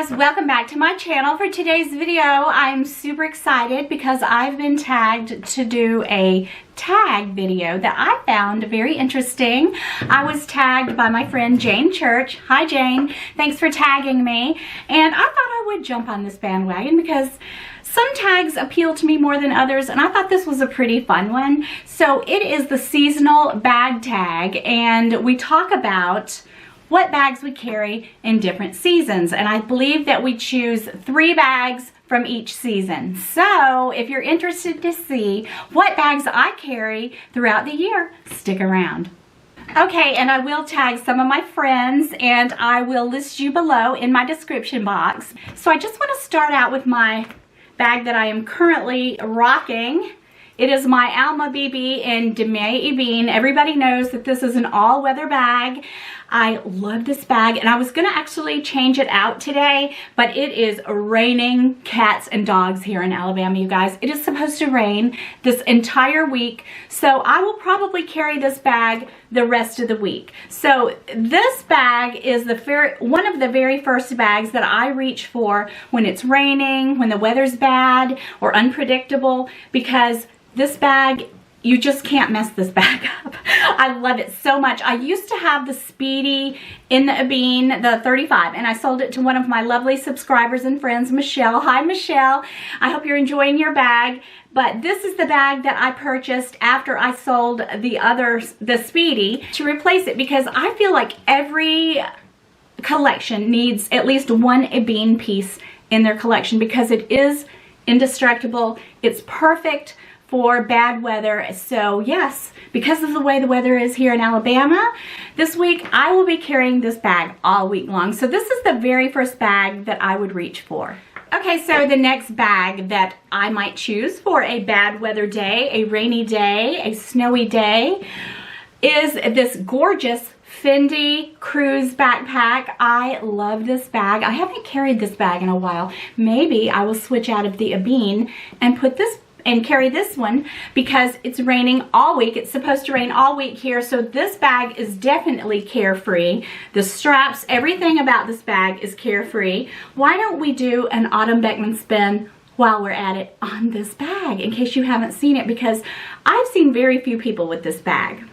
guys, welcome back to my channel. For today's video, I'm super excited because I've been tagged to do a tag video that I found very interesting. I was tagged by my friend Jane Church. Hi Jane, thanks for tagging me. And I thought I would jump on this bandwagon because some tags appeal to me more than others, and I thought this was a pretty fun one. So it is the seasonal bag tag, and we talk about what bags we carry in different seasons, and I believe that we choose 3 bags from each season. So if you're interested to see what bags I carry throughout the year, stick around. Okay, and I will tag some of my friends, and I will list you below in my description box. So I just want to start out with my bag that I am currently rocking. It is my Alma BB in Damier Ebene. Everybody knows that this is an all-weather bag. I love this bag, and I was gonna actually change it out today, but it is raining cats and dogs here in Alabama, you guys. It is supposed to rain this entire week, so I will probably carry this bag the rest of the week. So this bag is one of the very first bags that I reach for when it's raining, when the weather's bad or unpredictable, because this bag, you just can't mess this bag up. I love it so much. I used to have the Speedy in the Ebene, the 35, and I sold it to one of my lovely subscribers and friends, Michelle. Hi, Michelle. I hope you're enjoying your bag. But this is the bag that I purchased after I sold the Speedy to replace it, because I feel like every collection needs at least one Ebene piece in their collection because it is indestructible. It's perfect for bad weather. So yes, because of the way the weather is here in Alabama this week, I will be carrying this bag all week long. So this is the very first bag that I would reach for. Okay, so the next bag that I might choose for a bad weather day, a rainy day, a snowy day, is this gorgeous Fendi cruise backpack. I love this bag. I haven't carried this bag in a while. Maybe I will switch out of the Ebene and put this and carry this one because it's raining all week. It's supposed to rain all week here, so this bag is definitely carefree. The straps, everything about this bag is carefree. Why don't we do an Autumn Beckman spin while we're at it on this bag, in case you haven't seen it, because I've seen very few people with this bag.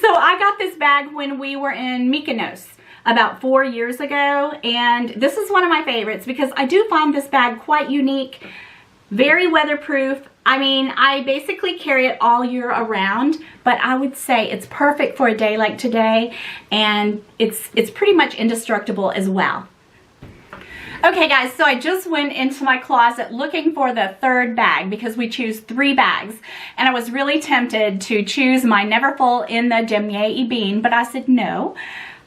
So I got this bag when we were in Mykonos about 4 years ago, and this is one of my favorites because I do find this bag quite unique, very weatherproof. I mean, I basically carry it all year around, but I would say it's perfect for a day like today, and it's pretty much indestructible as well. Okay guys, so I just went into my closet looking for the 3rd bag because we choose 3 bags, and I was really tempted to choose my Neverfull in the Damier Ebene, but I said no,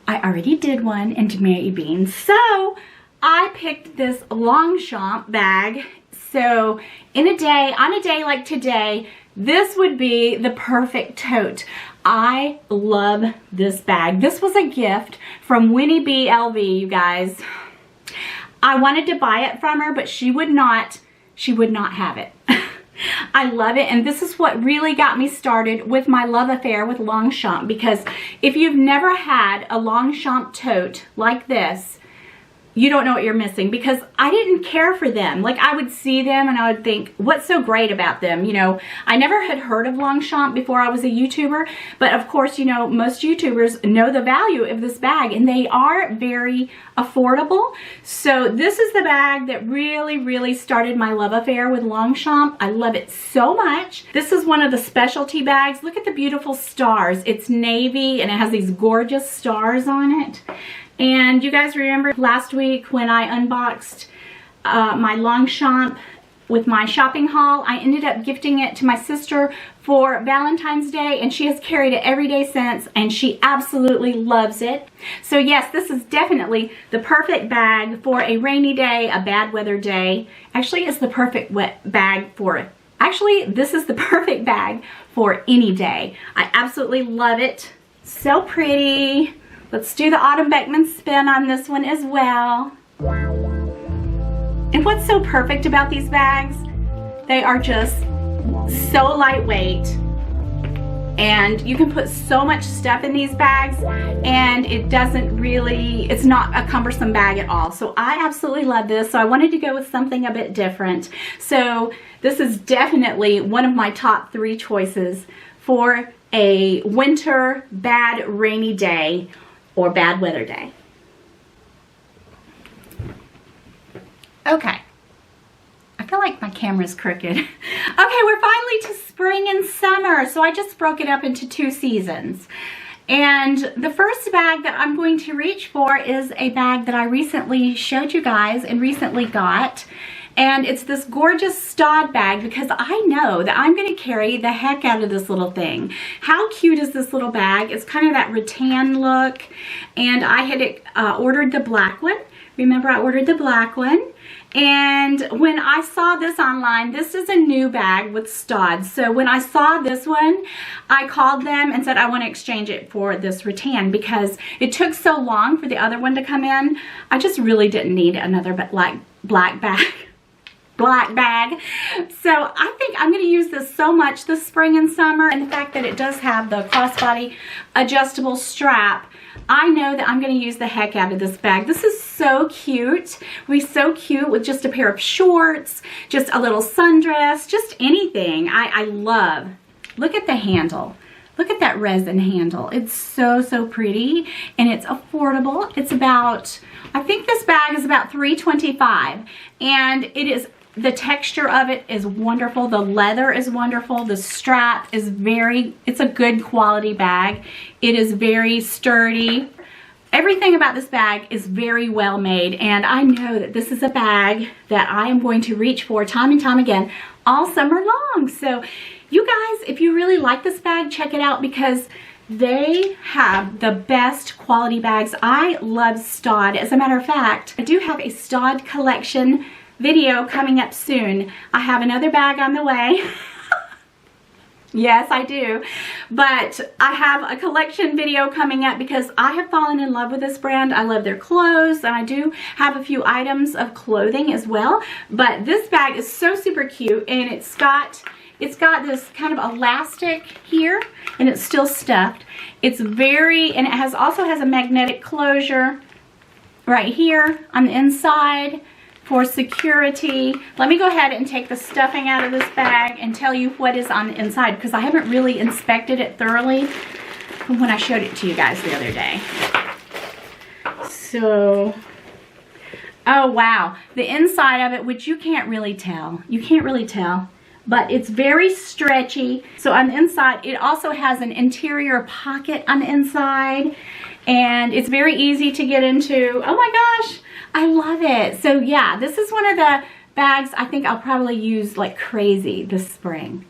I already did one in Damier Ebene. So I picked this Longchamp bag. So on a day like today, this would be the perfect tote. I love this bag. This was a gift from Winnie B LV, you guys. I wanted to buy it from her, but she would not have it. I love it, and this is what really got me started with my love affair with Longchamp, because if you've never had a Longchamp tote like this, you don't know what you're missing, because I didn't care for them. Like, I would see them and I would think, what's so great about them? You know, I never had heard of Longchamp before I was a YouTuber, but of course, you know, most YouTubers know the value of this bag, and they are very affordable. So this is the bag that really started my love affair with Longchamp. I love it so much. This is one of the specialty bags. Look at the beautiful stars. It's navy and it has these gorgeous stars on it. And you guys remember last week when I unboxed my Longchamp with my shopping haul? I ended up gifting it to my sister for Valentine's Day, and she has carried it every day since, and she absolutely loves it. So yes, this is definitely the perfect bag for a rainy day, a bad weather day. Actually, it's the perfect bag for it. Actually, this is the perfect bag for any day. I absolutely love it. So pretty. Let's do the Autumn Beckman spin on this one as well. And what's so perfect about these bags, they are just so lightweight, and you can put so much stuff in these bags, and it doesn't really, it's not a cumbersome bag at all. So I absolutely love this. So I wanted to go with something a bit different. So this is definitely one of my top 3 choices for a winter bad rainy day or bad weather day. Okay. I feel like my camera's crooked. Okay, we're finally to spring and summer. So I just broke it up into 2 seasons. And the first bag that I'm going to reach for is a bag that I recently showed you guys and recently got. And it's this gorgeous Staud bag, because I know that I'm going to carry the heck out of this little thing. How cute is this little bag? It's kind of that rattan look. And I had ordered the black one. Remember, I ordered the black one. And when I saw this online, this is a new bag with Staud. So when I saw this one, I called them and said I want to exchange it for this rattan, because it took so long for the other one to come in. I just really didn't need another black bag. So I think I'm going to use this so much this spring and summer, and the fact that it does have the crossbody adjustable strap, I know that I'm going to use the heck out of this bag. This is so cute. We're so cute with just a pair of shorts, just a little sundress, just anything. I love. Look at the handle. Look at that resin handle. It's so, so pretty, and it's affordable. It's about, I think this bag is about $3.25, and it is, the texture of it is wonderful. The leather is wonderful. The strap is it's a good quality bag. It is very sturdy. Everything about this bag is very well made, and I know that this is a bag that I am going to reach for time and time again all summer long. So you guys, if you really like this bag, check it out, because they have the best quality bags. I love Staud. As a matter of fact, I do have a Staud collection video coming up soon. I have another bag on the way. Yes, I do. But I have a collection video coming up, because I have fallen in love with this brand. I love their clothes, and I do have a few items of clothing as well. But this bag is so super cute, and it's got this kind of elastic here, and it's still stuffed. It's and it also has a magnetic closure right here on the inside for security. Let me go ahead and take the stuffing out of this bag and tell you what is on the inside, because I haven't really inspected it thoroughly from when I showed it to you guys the other day. So, oh wow, the inside of it, which you can't really tell. You can't really tell. But it's very stretchy. So on the inside, it also has an interior pocket on the inside, and it's very easy to get into. Oh my gosh, I love it. So yeah, this is one of the bags I think I'll probably use like crazy this spring.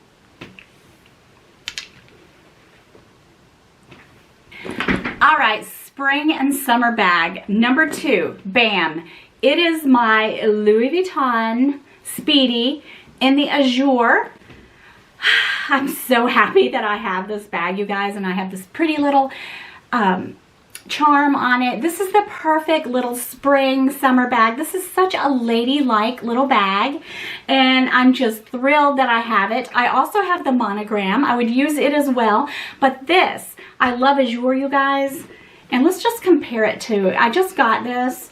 All right, spring and summer bag number 2, bam. It is my Louis Vuitton Speedy in the azure. I'm so happy that I have this bag, you guys, and I have this pretty little charm on it. This is the perfect little spring summer bag. This is such a ladylike little bag, and I'm just thrilled that I have it. I also have the monogram. I would use it as well, but this, I love azure, you guys, and let's just compare it to, I just got this,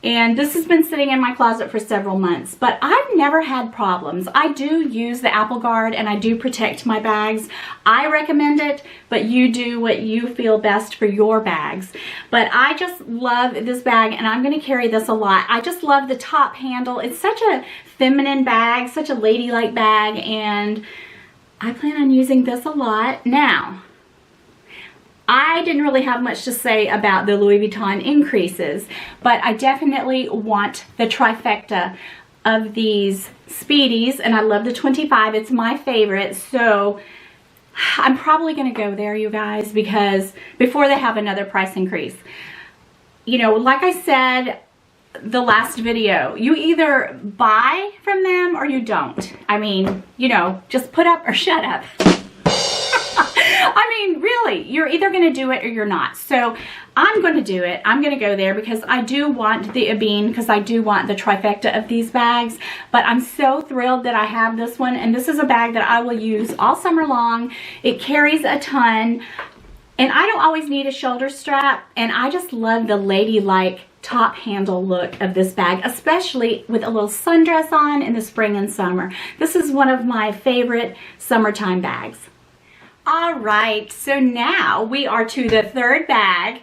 and this has been sitting in my closet for several months, but I've never had problems. I do use the Apple Guard, and I do protect my bags. I recommend it, but you do what you feel best for your bags. But I just love this bag, and I'm going to carry this a lot. I just love the top handle. It's such a feminine bag, such a ladylike bag, and I plan on using this a lot. Now, I didn't really have much to say about the Louis Vuitton increases, but I definitely want the trifecta of these Speedies, and I love the 25. It's my favorite, so I'm probably going to go there, you guys, because before they have another price increase. You know, like I said the last video, you either buy from them or you don't. I mean, you know, just put up or shut up. I mean, really, you're either going to do it or you're not. So I'm going to do it. I'm going to go there because I do want the Ebene, because I do want the trifecta of these bags. But I'm so thrilled that I have this one. And this is a bag that I will use all summer long. It carries a ton. And I don't always need a shoulder strap. And I just love the ladylike top handle look of this bag, especially with a little sundress on in the spring and summer. This is one of my favorite summertime bags. All right, so now we are to the third bag.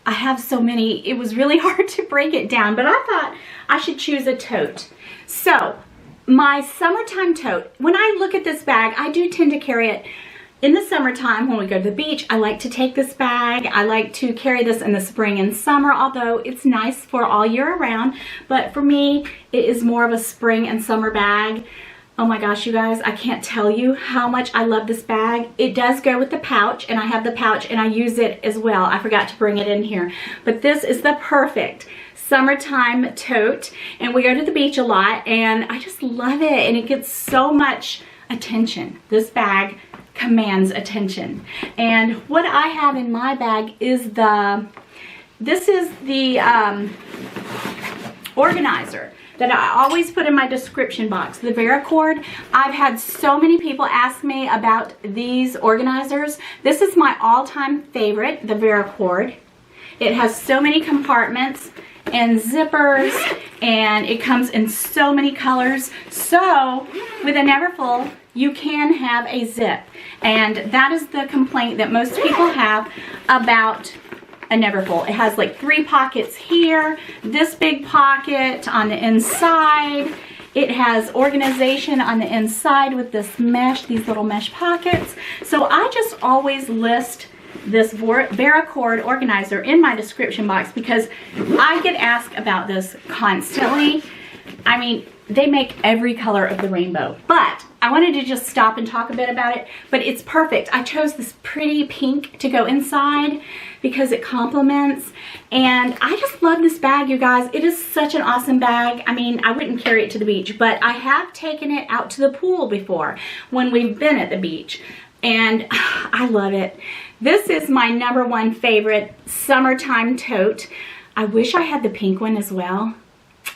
I have so many, it was really hard to break it down, but I thought I should choose a tote. So my summertime tote, when I look at this bag, I do tend to carry it in the summertime when we go to the beach. I like to take this bag. I like to carry this in the spring and summer, although it's nice for all year around. But for me, it is more of a spring and summer bag. Oh my gosh, you guys, I can't tell you how much I love this bag. It does go with the pouch, and I have the pouch and I use it as well. I forgot to bring it in here. But this is the perfect summertime tote, and we go to the beach a lot, and I just love it, and it gets so much attention. This bag commands attention. And what I have in my bag is this is the organizer that I always put in my description box, the VERICORD. I've had so many people ask me about these organizers. This is my all-time favorite, the VERICORD. It has so many compartments and zippers, and it comes in so many colors. So with a Neverfull, you can have a zip, and that is the complaint that most people have about a Neverfull. It has like 3 pockets here, this big pocket on the inside. It has organization on the inside with this mesh, these little mesh pockets. So I just always list this VERICORD organizer in my description box because I get asked about this constantly. I mean, they make every color of the rainbow, but I wanted to just stop and talk a bit about it. But it's perfect. I chose this pretty pink to go inside because it complements, and I just love this bag, you guys. It is such an awesome bag. I mean, I wouldn't carry it to the beach, but I have taken it out to the pool before when we've been at the beach, and I love it. This is my #1 favorite summertime tote. I wish I had the pink one as well.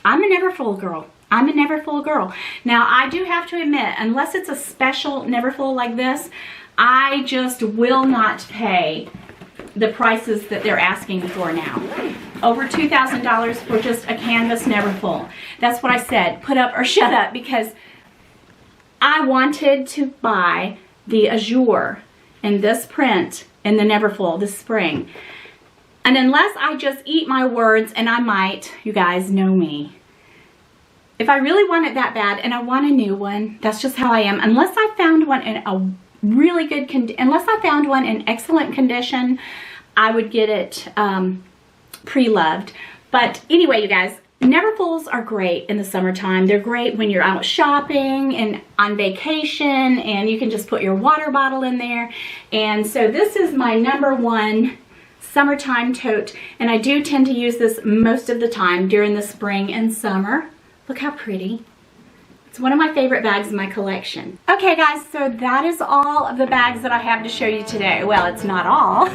I'm a Neverfull girl. I'm a Neverfull girl. Now, I do have to admit, unless it's a special Neverfull like this, I just will not pay the prices that they're asking for now. Over $2,000 for just a canvas Neverfull. That's what I said, put up or shut up, because I wanted to buy the azure in this print in the Neverfull this spring. And unless I just eat my words, and I might, you guys know me, if I really want it that bad and I want a new one, that's just how I am. Unless I found one in a really good condition, unless I found one in excellent condition, I would get it pre-loved. But anyway, you guys, Neverfulls are great in the summertime. They're great when you're out shopping and on vacation, and you can just put your water bottle in there. And so this is my #1 summertime tote, and I do tend to use this most of the time during the spring and summer. Look how pretty. It's one of my favorite bags in my collection. Okay guys, so that is all of the bags that I have to show you today. Well, it's not all,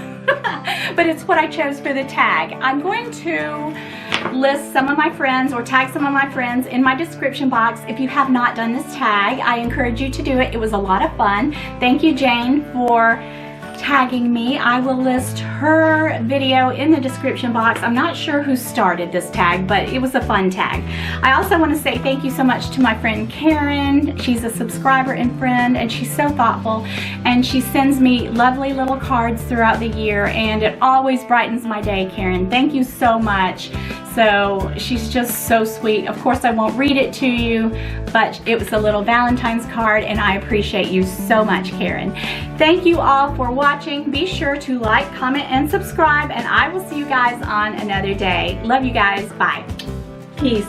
but it's what I chose for the tag. I'm going to list some of my friends or tag some of my friends in my description box. If you have not done this tag, I encourage you to do it. It was a lot of fun. Thank you, Jane, for tagging me. I will list her video in the description box. I'm not sure who started this tag, but it was a fun tag. I also want to say thank you so much to my friend Karen. She's a subscriber and friend, and she's so thoughtful, and she sends me lovely little cards throughout the year, and it always brightens my day, Karen. Thank you so much. So she's just so sweet. Of course, I won't read it to you, but it was a little Valentine's card, and I appreciate you so much, Karen. Thank you all for watching. Be sure to like, comment, and subscribe, and I will see you guys on another day. Love you guys. Bye. Peace.